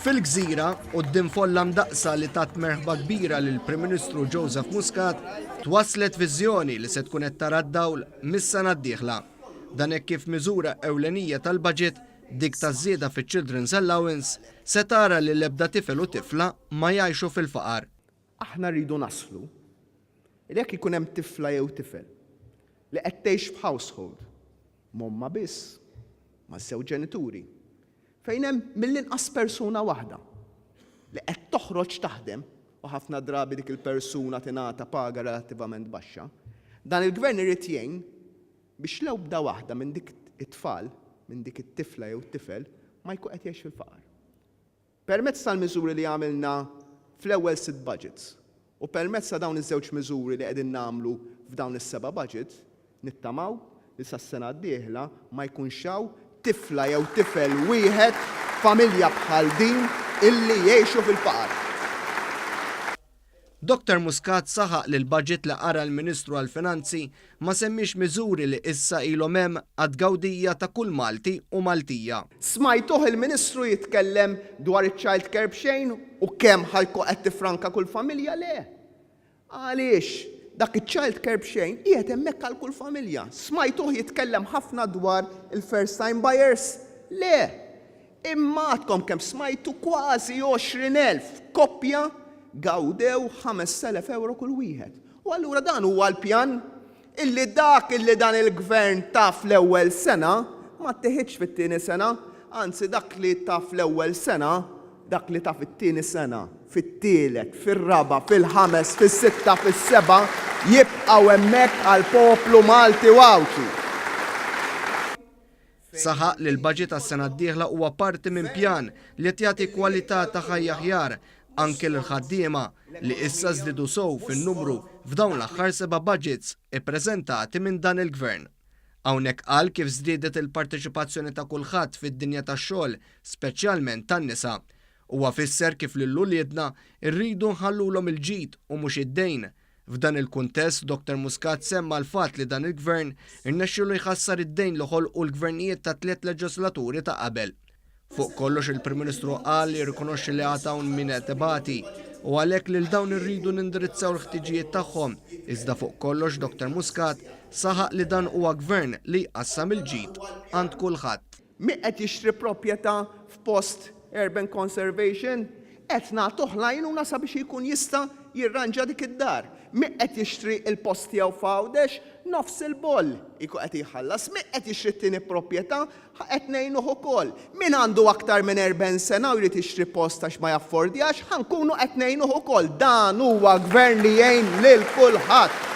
Fil-Gżira, quddiem folla mdaqsa li tat merħba kbira lil Prim Ministru Joseph Muscat, twasslet viżjoni li se tkun qed tara d-dawl mis-sena d-dieħla. Dan hekk kif miżura ewlenija tal-baġit dik taż-żieda fiċ-Children's Allowance se tara li l-ebda tifel u tifla ma jgħixu fil-faqar. Aħna rridu naslu li jekk ikun hemm tifla jew tifel li qed tgħix f'household m'homma biss maż-żewġ ġenituri fejn hemm mill-inqas persuna waħda li qed toħroġ taħdem u ħafna drabi dik il-persuna tingħata paga relattivament baxxa, dan il-gvern irid jgħin biex l-ebda waħda minn dik it-tfal, minn dik it-tifla jew it-tifel ma jkun qed jgħix fil-faqar. Permezz tal-miżuri li għamilna fl-ewwel 6 budgets u permezz ta' dawn iż-żewġ miżuri li qegħdin nagħmlu f'dawn is-7 budgets, nittamaw li sas-sena d-dieħla ma jkunx hawn tifla jew tifel wieħed familja bħal din illi jgħixu fil-faqar. Dr. Muscat saħaq li l-budget li qara l-Ministru għall-Finanzi ma semmix miżuri li issa ilhom hemm għad-gawdija ta' kull Malti u Maltija. Smajtuh il-Ministru jitkellem dwar iċ-child care b'xejn u kemm ħajku qed tifranka kull familja le. Għaliex dak iċ-child care b'xejn qiegħed hemmhekk għal kull familja. Smajtuh jitkellem ħafna dwar il-first time buyers? Le. Imma għadkom kemm smajtu kważi 20,000 koppja gawdew 5,000 euro kull wieħed. U allura dan huwa l-pjan illi dan il-gvern taf l-ewwel sena ma tteħħitx fit-tieni sena, anzi dak li taf l-ewwel sena, dak li taf it-tieni sena, fit-tielet, fir-raba', fil-ħames, fis-sitta, fis-seba' jibqgħu hemmhekk għall-poplu Malti wawċu. Saħaq li l-budget tas-sena d-dieħla huwa parti minn pjan li qed jagħti kwalità ta' ħajja aħjar anke l-ħaddiema li issa żdiedu sew fin-numru f'dawn l-aħħar 7 budgets ippreżentati minn dan il-gvern. Hawnhekk qal kif żdiedet il-parteċipazzjoni ta' kulħadd fid-dinja tax-xogħol, speċjalment tan-nisa. Huwa fisser kif lil uliedna rridu nħallulhom il-ġid u mhux id-dejn. F'dan il-kuntest, Dr. Muscat semma l-fatt li dan il-gvern irnexxielu jħassar id-dejn li ħolqu l-gvernijiet ta' 3 leġislaturi ta' qabel. Fuq kollox il-Prim Ministru qal li jirrikonoxxi li għatawn min qed ibati u għalhekk lil dawn irridu nindirizzaw l-ħtiġijiet tagħhom. Iżda fuq kollox Dr. Muscat saħaq li dan huwa gvern li jqassam il-ġid għand kulħadd. Min qed jixtri proprjetà f'post urban conservation qed nagħtuh għajnuna sabiex ikun jista' jirranġa dik id-dar. Min qed jixtri l-post tiegħu f'Għawdex nofs il-boll ikun qed jħallas. Min qed jixtri t-tieni proprjetà qed ngħinuh ukoll. Min għandu aktar minn 40 sena u jrid jixtri post għax ma jaffordjax, ħankunu qed ngħinuh ukoll. Dan huwa gvern li jgħin lil kulħadd.